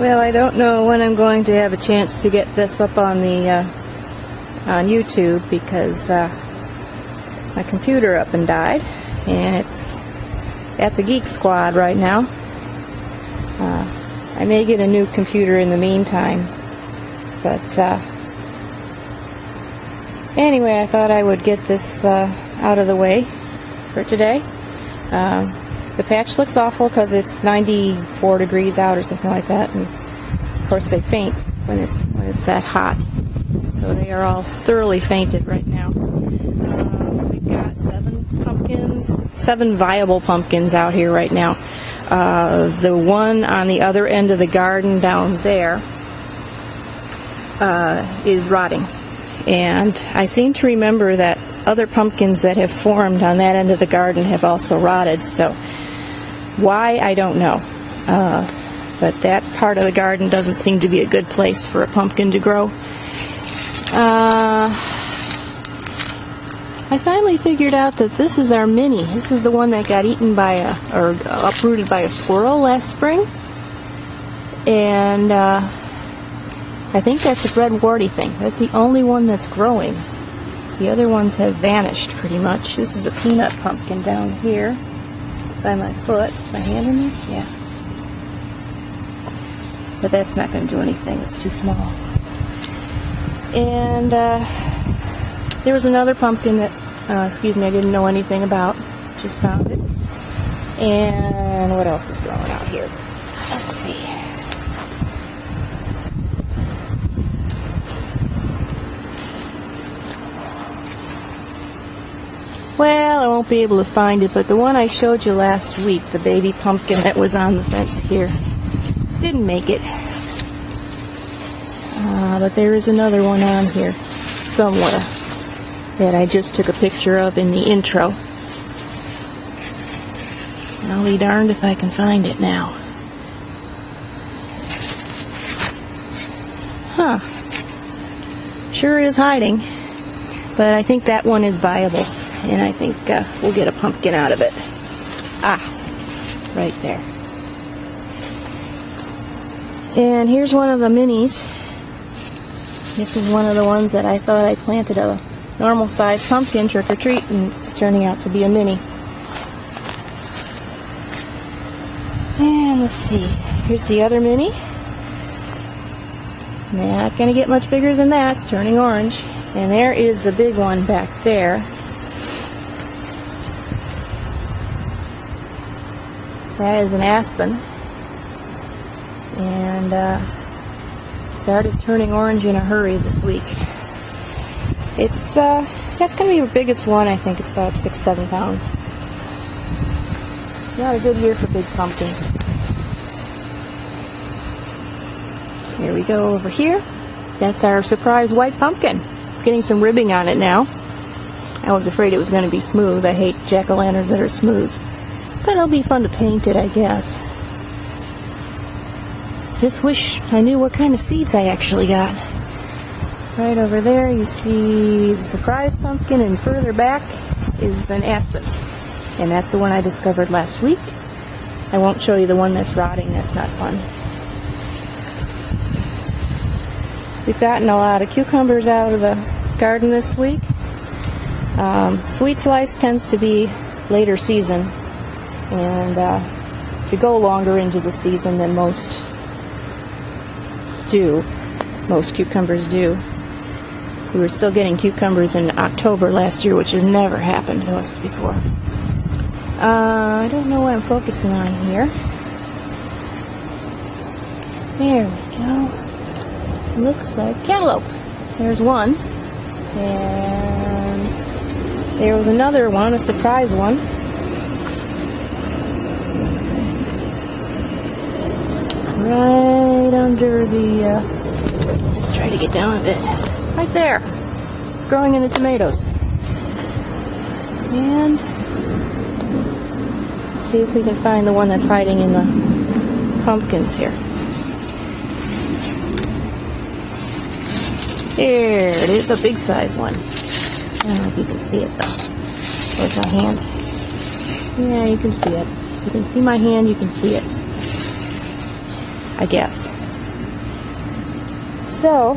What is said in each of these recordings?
Well, I don't know when I'm going to have a chance to get this up on the on YouTube because my computer up and died, and it's at the Geek Squad right now. I may get a new computer in the meantime, but anyway, I thought I would get this out of the way for today. The patch looks awful because it's 94 degrees out or something like that, and of course they faint when it's that hot. So they are all thoroughly fainted right now. We've got 7 viable pumpkins out here right now. The one on the other end of the garden down there is rotting, and I seem to remember that other pumpkins that have formed on that end of the garden have also rotted. So why, I don't know. But that part of the garden doesn't seem to be a good place for a pumpkin to grow. I finally figured out that this is our mini. This is the one that got eaten by or uprooted by a squirrel last spring. And I think that's a red warty thing. That's the only one that's growing. The other ones have vanished pretty much. This is a peanut pumpkin down here by my foot. My hand in there? Yeah. But that's not going to do anything. It's too small. And there was another pumpkin that, I didn't know anything about. Just found it. And what else is growing out here? Let's see. Well, I won't be able to find it, but the one I showed you last week, the baby pumpkin that was on the fence here, didn't make it. But there is another one on here somewhere that I just took a picture of in the intro. I'll be darned if I can find it now. Huh. Sure is hiding, but I think that one is viable. And I think we'll get a pumpkin out of it. Ah, right there. And here's one of the minis. This is one of the ones that I thought I planted a normal sized pumpkin trick or treat, and it's turning out to be a mini. And let's see. Here's the other mini. Not going to get much bigger than that. It's turning orange. And there is the big one back there. That is an aspen, and started turning orange in a hurry this week. It's that's going to be the biggest one. I think it's about 6-7 pounds. Not a good year for big pumpkins. Here we go over here. That's our surprise white pumpkin. It's getting some ribbing on it now. I was afraid it was going to be smooth. I hate jack-o'-lanterns that are smooth. But it'll be fun to paint it, I guess. Just wish I knew what kind of seeds I actually got. Right over there you see the surprise pumpkin, and further back is an aspen. And that's the one I discovered last week. I won't show you the one that's rotting. That's not fun. We've gotten a lot of cucumbers out of the garden this week. Sweet slice tends to be later season, and to go longer into the season than most cucumbers do. We were still getting cucumbers in October last year, which has never happened to us before. I don't know what I'm focusing on here. There we go. Looks like cantaloupe. There's one. And there was another one, a surprise one. Right under the, let's try to get down a bit. Right there. Growing in the tomatoes. And let's see if we can find the one that's hiding in the pumpkins here. Here it is, a big size one. I don't know if you can see it though. There's my hand. Yeah, you can see it. You can see my hand, you can see it. I guess. So,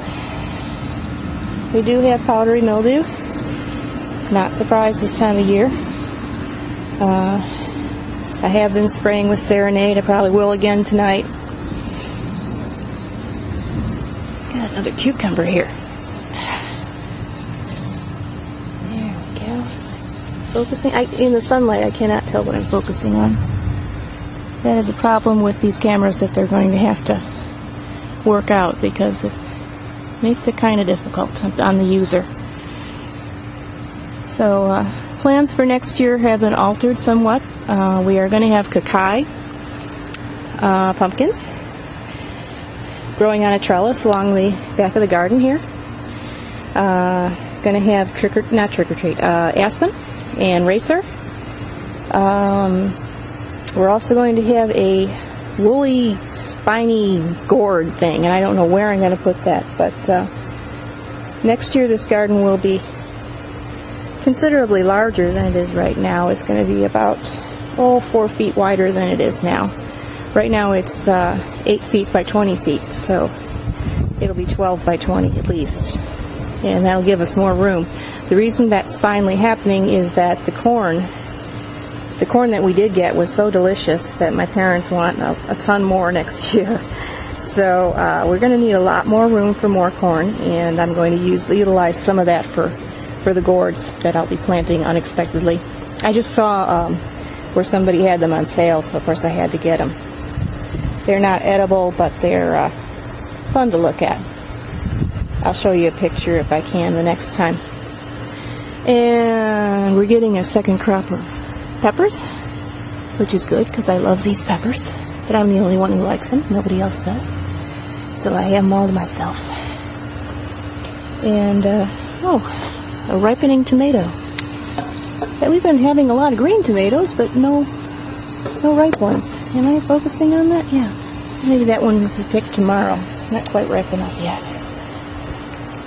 we do have powdery mildew. Not surprised this time of year. I have been spraying with Serenade. I probably will again tonight. Got another cucumber here. There we go. Focusing. In the sunlight, I cannot tell what I'm focusing on. That is a problem with these cameras that they're going to have to work out, because it makes it kind of difficult on the user. So, plans for next year have been altered somewhat. We are going to have Kakai pumpkins growing on a trellis along the back of the garden here. Going to have aspen and racer. We're also going to have a woolly, spiny gourd thing, and I don't know where I'm going to put that, but next year this garden will be considerably larger than it is right now. It's going to be about 4 feet wider than it is now. Right now it's 8 feet by 20 feet, so it'll be 12 by 20 at least, and that'll give us more room. The reason that's finally happening is that the corn that we did get was so delicious that my parents want a ton more next year. So we're going to need a lot more room for more corn, and I'm going to utilize some of that for the gourds that I'll be planting unexpectedly. I just saw where somebody had them on sale, so of course I had to get them. They're not edible, but they're fun to look at. I'll show you a picture if I can the next time. And we're getting a second crop of peppers, which is good because I love these peppers, but I'm the only one who likes them. Nobody else does. So I have them all to myself. And, a ripening tomato. Yeah, we've been having a lot of green tomatoes, but no ripe ones. Am I focusing on that? Yeah. Maybe that one will be picked tomorrow. It's not quite ripe enough yet.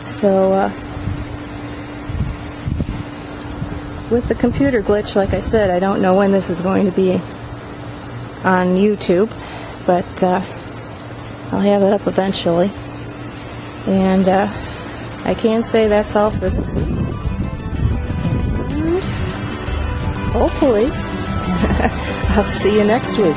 So, with the computer glitch, like I said, I don't know when this is going to be on YouTube, but I'll have it up eventually. And I can say that's all for this week. And hopefully, I'll see you next week.